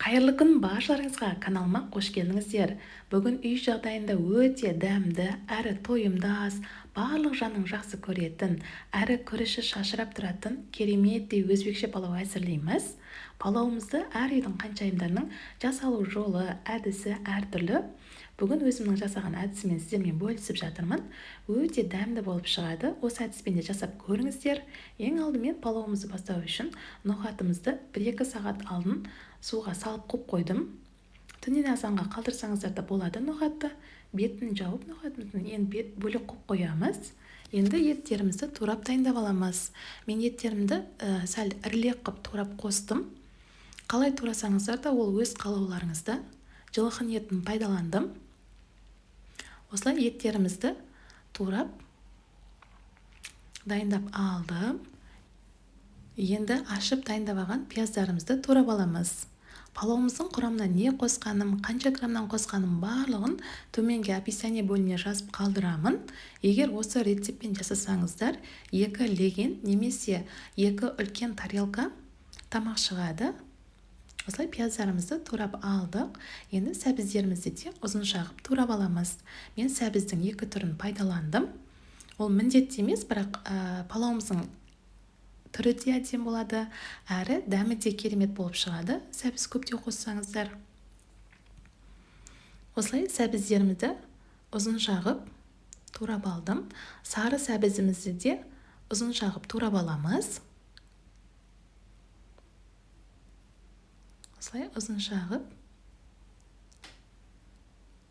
Қайырлы күн баршаларыңызға, каналыма қош келдіңіздер. Бүгін үй жағдайында өте дәмді, әрі тойымдас, барлық жанның жақсы көретін, әрі күріші шашырап тұратын кереметтей өзбекше палау әзірлейміз. Палауымызды әр үйдің қаншайымдарының жасалу жолы, әдісі әртүрлі. Бүгін өзімнің жасаған әдісімен сіздермен бөлісіп жатырмын. Өте дәмді болып шығады. Осы әдіспен де жасап көріңіздер. Ең алдымен палауымызды бастау үшін ноқатымызды 1-2 сағат алдын суға салып қойып қойдым. Түннен азанға қалдырсаңыздар да болады ноқатты. Бетін жауып ноқатымыздың енді бөлек қойып қоямыз. Енді еттерімізді турап дайындап аламыз. Мен еттерімді сәл ірілек қып турап қостым. Қалай турасаңыздар да ол өз қалауларыңызда. Жылқы етін пайдаландым. Осылай еттерімізді турап дайындап алдым. Енді ашып дайындап алған пияздарымызды турап аламыз. Палауымыздың құрамына не қосқаным, қанша граммнан қосқаным барлығын төменге описание бөліміне жазып қалдырамын. Егер осы рецептпен жасасаңыздар, 2 леген немесе 2 үлкен тарелка тамақ шығады. Осылай пияздарымызды турап алдық. Енді сәбіздерімізді де ұзынша қылып турап аламыз. Мен сәбіздің 2 түрін пайдаландым. Ол міндетті емес, бірақ палауымыздың түрі де әдемі болады, әрі дәмі де керемет болып шығады. Сәбіз көптеу қоссаңыздар. Осылай сәбіздерімізді ұзынша қылып турап алдым. Сары сәбізімізді де ұзынша қылып турап аламыз. Осылай ұзынша қылып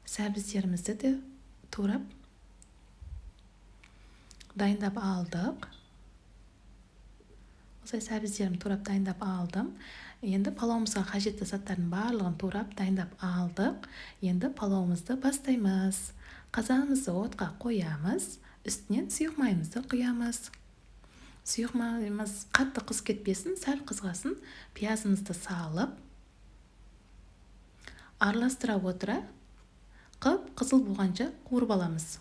сәбіздерімізді де турап дайындап алдық. Осылай сәбіздерімді турап дайындап алдым. Енді палауымызға қажетті заттардың барлығын турап дайындап алдық. Енді палауымызды бастаймыз. Қазанымызды отқа қоямыз. Үстінен сұйық майымызды құямыз. Сұйық майымыз қатты қыз кетпесін, сәл қызғасын. Пиязымызды салып, араластыра отыра, қып-қызыл болғанша қуырып аламыз.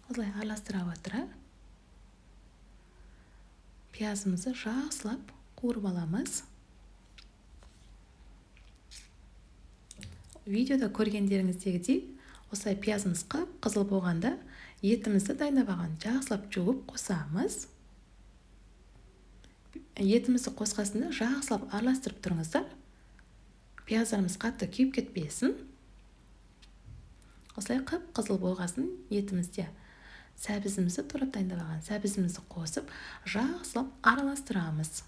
Осылай араластыра отыра, пиязымызды жақсылап қуырып аламыз. Видеода көргендеріңіздегідей, осылай пиязымыз қып-қызыл болғанда, етімізді дайындап алған жақсылап жуып қосамыз. Етімізді қосқасында жақсылап араластырып тұрыңыздар. Пияздарымыз қатты күйіп кетпесін. Осылай қып-қызыл болғасын етімізде сәбізімізді турап дайындап алған сәбізімізді қосып, жақсылап араластырамыз.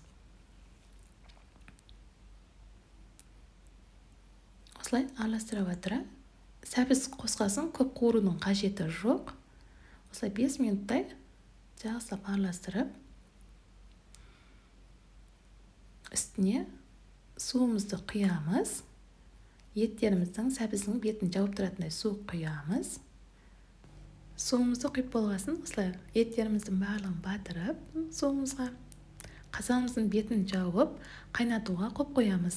Осылай араластыра отыра, сәбіз қосқасын көп қуырудың қажеті жоқ. Осылай 5 минуттай жақсылап араластырып, үстіне суымызды құямыз. Еттеріміздің сәбіздің бетін жауып тұратындай су құямыз. Суымызды құйып болғасын, осылай еттеріміздің барлығын батырып, суымызға қазанымыздың бетін жауып, қайнатуға қойып қоямыз.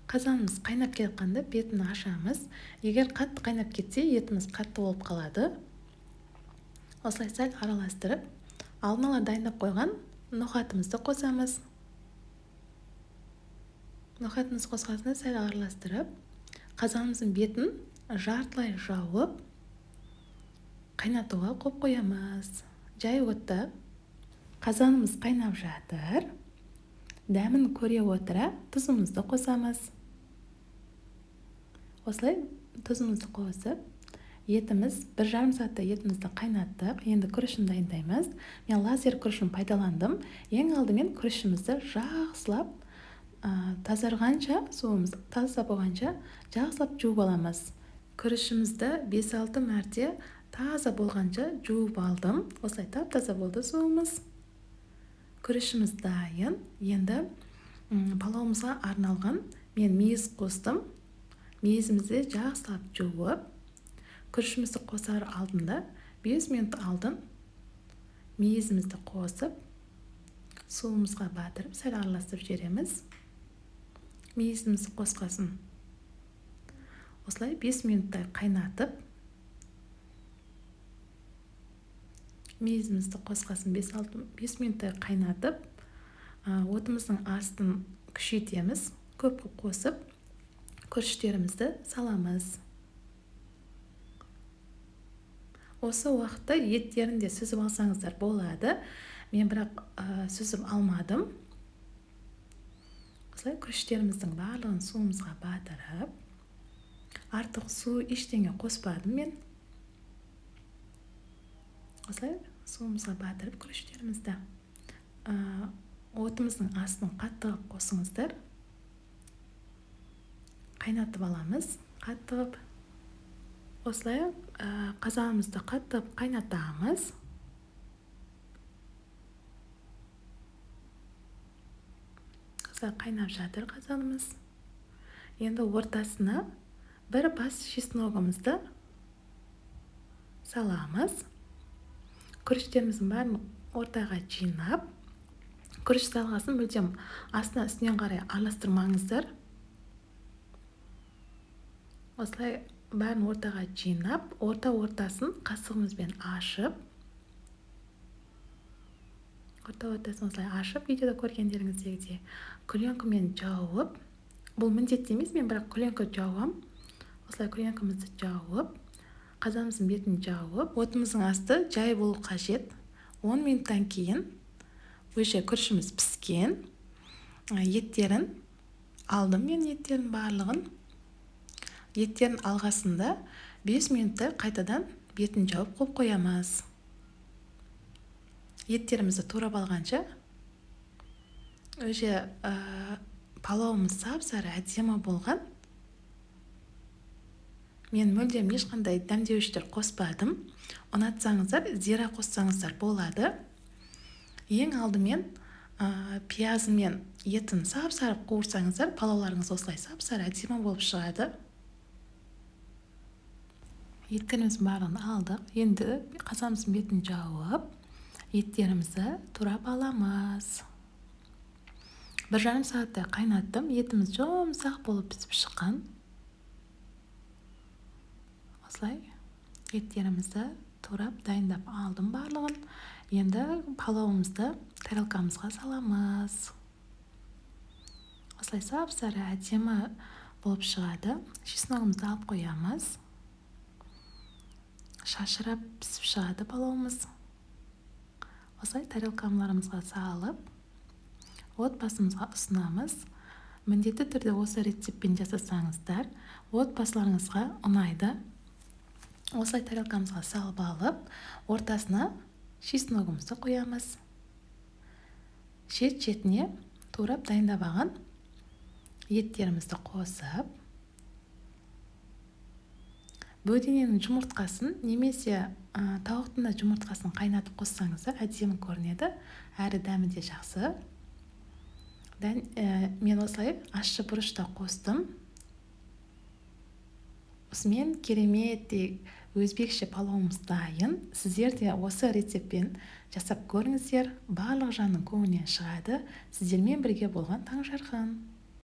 Қазанымыз қайнап кеткенде бетін ашамыз. Егер қатты қайнап кетсе, етіміз қатты болып қалады. Осылай сәл араластырып, алдын ала дайындап қойған ноқатымызды қосамыз. Ноқатымызды қосқасында сәл араластырып, қазанымыздың бетін жартылай жауып, қайнатуға қойып қоямыз. Жай отта. Қазанымыз қайнап жатыр. Дәмін көре отыра тұзымызды қосамыз. Осылай тұзымызды қосып, етіміз 1,5 сағатта етімізді қайнаттық. Енді күрішін дайындаймыз. Мен лазер күрішін пайдаландым. Ең алдымен күрішімізді жақсылап тазарғанша, суымыз таза болғанша жақсылап жуып аламыз. Күрішімізді 5-6 мәрте таза болғанша жуып алдым. Осылай таза болды суымыз. Күрішіміз дайын. Енді палауымызға арналған мен мейіз қостым. Мейізімізді жақсылап жуып, күрішімізді қосар алдында 5 минут алдын мейізімізді қосып, суымызға батырып, сәл араластырып жібереміз. Мейізімізді қосқасын. Осылай 5 минуттай қайнатып, мейізімізді қосқасын 5 минуттай қайнатып, Отымыздың астын күшейтеміз. Көп қосып, күріштерімізді саламыз. Осы уақытта еттерін де сүзіп алсаңыздар болады. Мен бірақ сүзіп алмадым. Осылай күріштеріміздің барлығын суымызға батырып, артық су ештеңе қоспадым мен. Осылай суымызға батырып күріштерімізді. Отымыздың астын қаттығып қосыңыздар. Қайнатып аламыз. Қаттығып. Осылай қазанымызды қаттығып қайнатамыз. Осылай қайнап жатыр қазанымыз. Енді ортасына бір бас чесногымызды саламыз. Күріштеріміздің бәрін ортаға жинап, күріш салғасын мүлдем астына үстінен қарай араластырмаңыздар. Осылай бәрін ортаға жинап, ортасын қасығымызбен ашып, видеода көргендеріңіздегідей күреңкімен жауып, бұл міндетті емес, мен бірақ күреңкі жауам. Осылай күреңкімізді жауып, қазанымыздың бетін жауып, отымыздың асты жай болу қажет. 10 минуттан кейін уже күрішіміз піскен. Еттерін алдым мен, еттерін барлығын. Еттерін алғасында 5 минутта қайтадан бетін жауып қойып қоямыз. Еттерімізді турап алғанша уже палауымыз сап-сары әдемі болған. Мен мүлдем ешқандай дәмдеуіштер қоспадым. Ұнатсаңыздар, зира қоссаңыздар болады. Ең алдымен пиязы мен етін сап-сары қуырсаңыздар, палауларыңыз осылай сап-сары әдемі болып шығады. Еттеріміздің барлығын алдық. Енді қазанымыздың бетін жауып, еттерімізді турап аламыз. 1,5 сағаттай қайнаттым. Етіміз жұмсақ болып пісіп шыққан. Осылай еттерімізді турап дайындап алдым барлығын. Енді палауымызды тарелкамызға саламыз. Осылай сап-сары әдемі болып шығады. Чесногымызды алып қоямыз. Шашырап пісіп шығады палауымыз. Осылай тарелкаларымызға салып, отбасымызға ұсынамыз. Міндетті түрде осы рецептпен жасасаңыздар, отбасыларыңызға ұнайды. Осылай тарелкамызға салып алып, ортасына чесногымызды қоямыз. Шет-шетіне турап дайындап алған еттерімізді қосып, бөдененің жұмыртқасын немесе тауықтың да жұмыртқасын қайнатып қоссаңыздар әдемі көрінеді, әрі дәмі де жақсы. Мен осылай ащы бұрышта қостым. Осымен керемет өзбекше палауымыз дайын. Сіздер де осы рецептпен жасап көріңіздер. Барлық жанның көңілінен шығады. Сіздермен бірге болған Таңжарқын.